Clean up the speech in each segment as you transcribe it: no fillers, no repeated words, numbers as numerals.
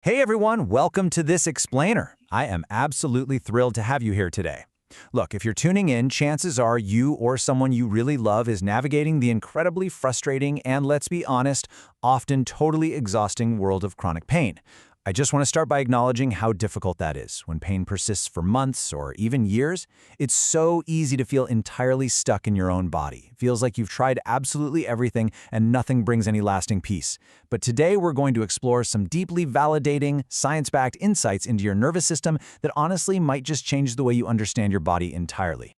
Hey everyone, welcome to this explainer. I am absolutely thrilled to have you here today. Look, if you're tuning in, chances are you or someone you really love is navigating the incredibly frustrating and, let's be honest, often totally exhausting world of chronic pain. I just want to start by acknowledging how difficult that is. When pain persists for months or even years, it's so easy to feel entirely stuck in your own body. It feels like you've tried absolutely everything and nothing brings any lasting peace. But today we're going to explore some deeply validating, science-backed insights into your nervous system that honestly might just change the way you understand your body entirely.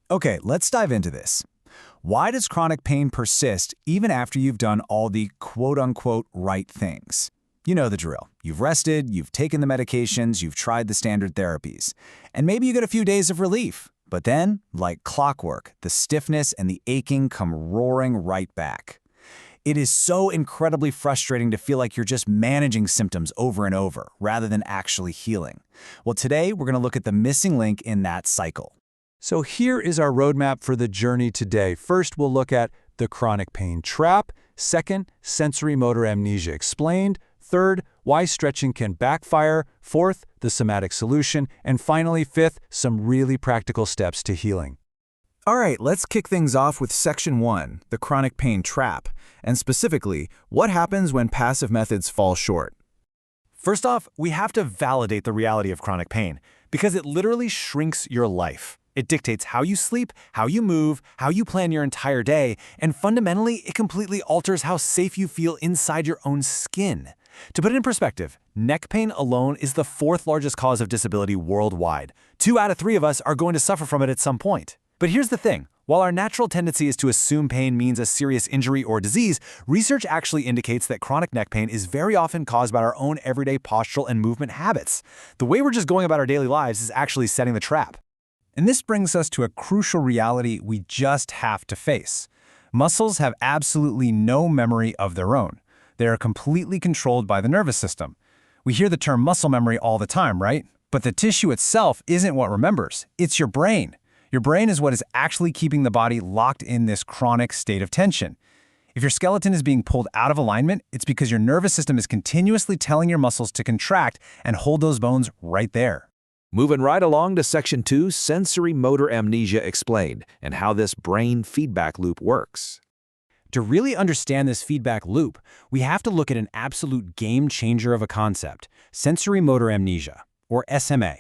Okay, let's dive into this. Why does chronic pain persist even after you've done all the quote-unquote right things? You know the drill. You've rested, you've taken the medications, you've tried the standard therapies. And maybe you get a few days of relief. But then, like clockwork, the stiffness and the aching come roaring right back. It is so incredibly frustrating to feel like you're just managing symptoms over and over, rather than actually healing. Well, today we're going to look at the missing link in that cycle. So here is our roadmap for the journey today. First, we'll look at the chronic pain trap. Second, sensory motor amnesia explained. Third, why stretching can backfire. Fourth, the somatic solution. And finally, fifth, some really practical steps to healing. All right, let's kick things off with Section 1, the chronic pain trap, and specifically, what happens when passive methods fall short. First off, we have to validate the reality of chronic pain, because it literally shrinks your life. It dictates how you sleep, how you move, how you plan your entire day, and fundamentally, it completely alters how safe you feel inside your own skin. To put it in perspective, neck pain alone is the fourth largest cause of disability worldwide. 2 out of 3 of us are going to suffer from it at some point. But here's the thing. While our natural tendency is to assume pain means a serious injury or disease, research actually indicates that chronic neck pain is very often caused by our own everyday postural and movement habits. The way we're just going about our daily lives is actually setting the trap. And this brings us to a crucial reality we just have to face. Muscles have absolutely no memory of their own. They are completely controlled by the nervous system. We hear the term muscle memory all the time, right? But the tissue itself isn't what remembers. It's your brain. Your brain is what is actually keeping the body locked in this chronic state of tension. If your skeleton is being pulled out of alignment, it's because your nervous system is continuously telling your muscles to contract and hold those bones right there. Moving right along to Section 2, sensory motor amnesia explained, and how this brain feedback loop works. To really understand this feedback loop, we have to look at an absolute game changer of a concept, sensory motor amnesia, or SMA.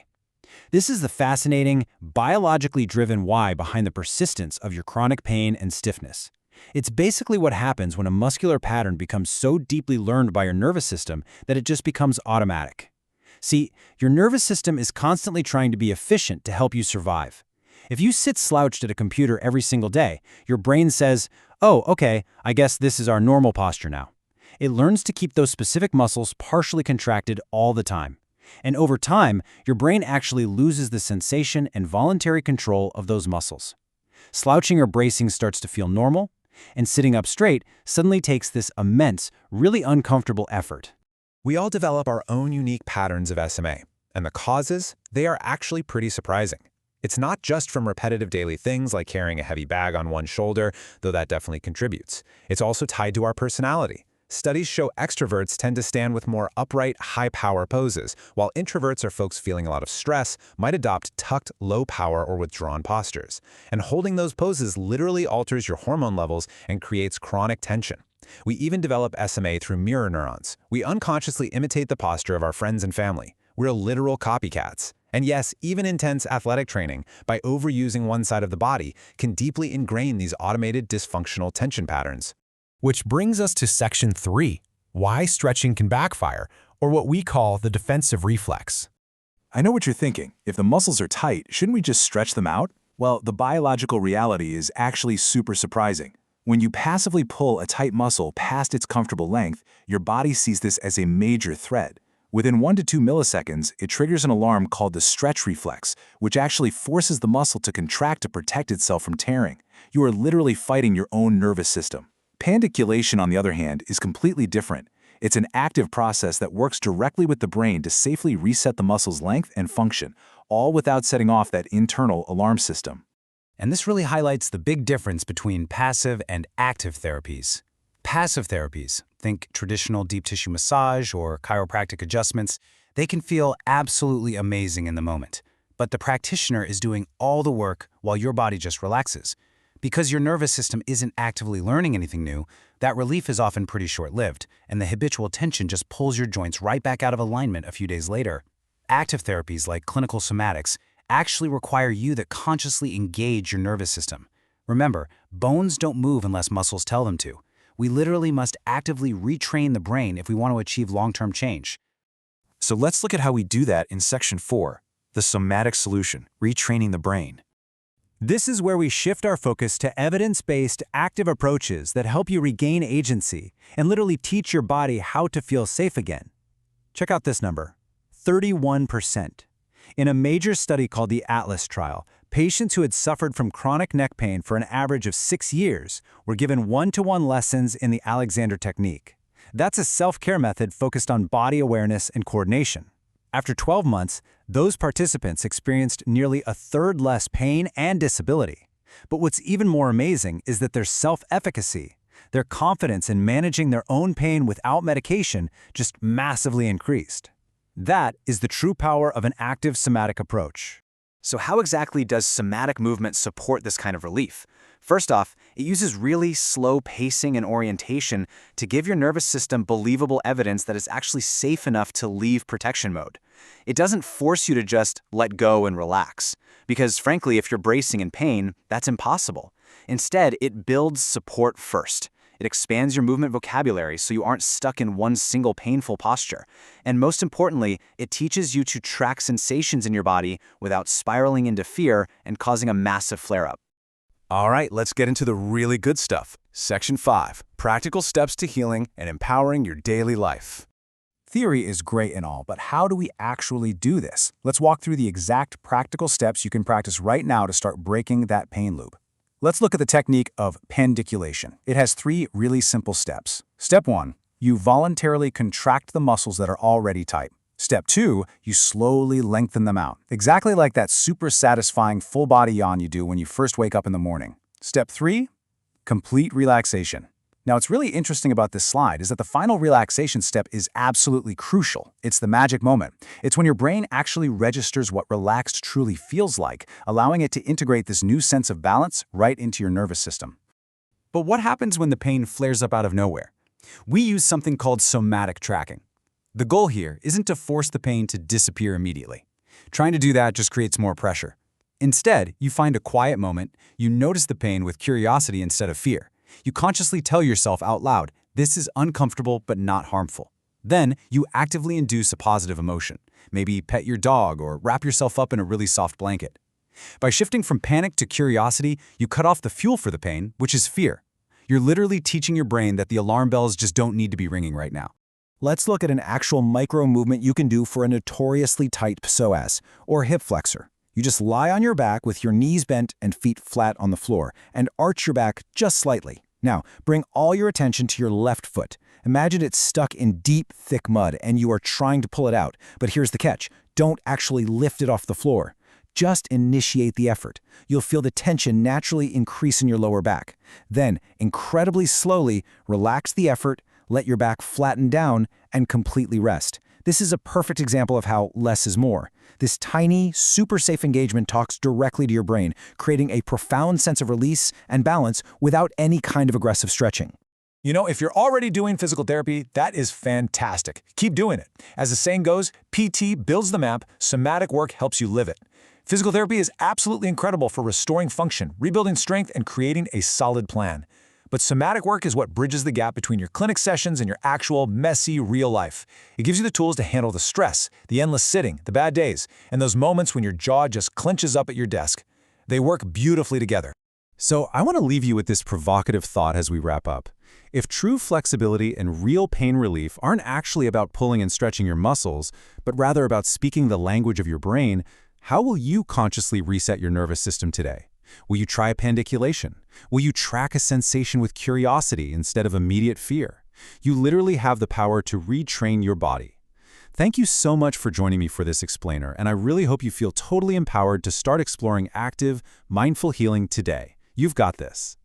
This is the fascinating, biologically driven why behind the persistence of your chronic pain and stiffness. It's basically what happens when a muscular pattern becomes so deeply learned by your nervous system that it just becomes automatic. See, your nervous system is constantly trying to be efficient to help you survive. If you sit slouched at a computer every single day, your brain says, "Oh, okay, I guess this is our normal posture now." It learns to keep those specific muscles partially contracted all the time. And over time, your brain actually loses the sensation and voluntary control of those muscles. Slouching or bracing starts to feel normal, and sitting up straight suddenly takes this immense, really uncomfortable effort. We all develop our own unique patterns of SMA, and the causes, they are actually pretty surprising. It's not just from repetitive daily things like carrying a heavy bag on one shoulder, though that definitely contributes. It's also tied to our personality. Studies show extroverts tend to stand with more upright, high-power poses, while introverts or folks feeling a lot of stress might adopt tucked, low-power or withdrawn postures. And holding those poses literally alters your hormone levels and creates chronic tension. We even develop SMA through mirror neurons. We unconsciously imitate the posture of our friends and family. We're literal copycats. And yes, even intense athletic training, by overusing one side of the body, can deeply ingrain these automated dysfunctional tension patterns. Which brings us to Section 3, why stretching can backfire, or what we call the defensive reflex. I know what you're thinking. If the muscles are tight, shouldn't we just stretch them out? Well, the biological reality is actually super surprising. When you passively pull a tight muscle past its comfortable length, your body sees this as a major threat. Within 1 to 2 milliseconds, it triggers an alarm called the stretch reflex, which actually forces the muscle to contract to protect itself from tearing. You are literally fighting your own nervous system. Pandiculation, on the other hand, is completely different. It's an active process that works directly with the brain to safely reset the muscle's length and function, all without setting off that internal alarm system. And this really highlights the big difference between passive and active therapies. Passive therapies, think traditional deep tissue massage or chiropractic adjustments, they can feel absolutely amazing in the moment. But the practitioner is doing all the work while your body just relaxes. Because your nervous system isn't actively learning anything new, that relief is often pretty short-lived, and the habitual tension just pulls your joints right back out of alignment a few days later. Active therapies like clinical somatics actually require you to consciously engage your nervous system. Remember, bones don't move unless muscles tell them to. We literally must actively retrain the brain if we want to achieve long-term change. So let's look at how we do that in Section 4, the somatic solution, retraining the brain. This is where we shift our focus to evidence-based, active approaches that help you regain agency and literally teach your body how to feel safe again. Check out this number, 31%. In a major study called the Atlas trial, patients who had suffered from chronic neck pain for an average of 6 years were given one-to-one lessons in the Alexander technique. That's a self-care method focused on body awareness and coordination. After 12 months, those participants experienced nearly a third less pain and disability. But what's even more amazing is that their self-efficacy, their confidence in managing their own pain without medication, just massively increased. That is the true power of an active somatic approach. So how exactly does somatic movement support this kind of relief? First off, it uses really slow pacing and orientation to give your nervous system believable evidence that it's actually safe enough to leave protection mode. It doesn't force you to just let go and relax, because frankly, if you're bracing in pain, that's impossible. Instead, it builds support first. It expands your movement vocabulary so you aren't stuck in one single painful posture. And most importantly, it teaches you to track sensations in your body without spiraling into fear and causing a massive flare-up. All right, let's get into the really good stuff. Section 5, practical steps to healing and empowering your daily life. Theory is great and all, but how do we actually do this? Let's walk through the exact practical steps you can practice right now to start breaking that pain loop. Let's look at the technique of pandiculation. It has 3 really simple steps. Step 1, you voluntarily contract the muscles that are already tight. Step 2, you slowly lengthen them out, exactly like that super satisfying full body yawn you do when you first wake up in the morning. Step 3, complete relaxation. Now, what's really interesting about this slide is that the final relaxation step is absolutely crucial. It's the magic moment. It's when your brain actually registers what relaxed truly feels like, allowing it to integrate this new sense of balance right into your nervous system. But what happens when the pain flares up out of nowhere? We use something called somatic tracking. The goal here isn't to force the pain to disappear immediately. Trying to do that just creates more pressure. Instead, you find a quiet moment, you notice the pain with curiosity instead of fear. You consciously tell yourself out loud, this is uncomfortable but not harmful. Then, you actively induce a positive emotion. Maybe pet your dog or wrap yourself up in a really soft blanket. By shifting from panic to curiosity, you cut off the fuel for the pain, which is fear. You're literally teaching your brain that the alarm bells just don't need to be ringing right now. Let's look at an actual micro movement you can do for a notoriously tight psoas, or hip flexor. You just lie on your back with your knees bent and feet flat on the floor, and arch your back just slightly. Now, bring all your attention to your left foot. Imagine it's stuck in deep, thick mud, and you are trying to pull it out. But here's the catch. Don't actually lift it off the floor. Just initiate the effort. You'll feel the tension naturally increase in your lower back. Then, incredibly slowly, relax the effort, let your back flatten down, and completely rest. This is a perfect example of how less is more. This tiny, super safe engagement talks directly to your brain, creating a profound sense of release and balance without any kind of aggressive stretching. You know, if you're already doing physical therapy, that is fantastic. Keep doing it. As the saying goes, PT builds the map, somatic work helps you live it. Physical therapy is absolutely incredible for restoring function, rebuilding strength, and creating a solid plan. But somatic work is what bridges the gap between your clinic sessions and your actual, messy, real life. It gives you the tools to handle the stress, the endless sitting, the bad days, and those moments when your jaw just clenches up at your desk. They work beautifully together. So I want to leave you with this provocative thought as we wrap up. If true flexibility and real pain relief aren't actually about pulling and stretching your muscles, but rather about speaking the language of your brain, how will you consciously reset your nervous system today? Will you try pandiculation? Will you track a sensation with curiosity instead of immediate fear? You literally have the power to retrain your body. Thank you so much for joining me for this explainer, and I really hope you feel totally empowered to start exploring active, mindful healing today. You've got this.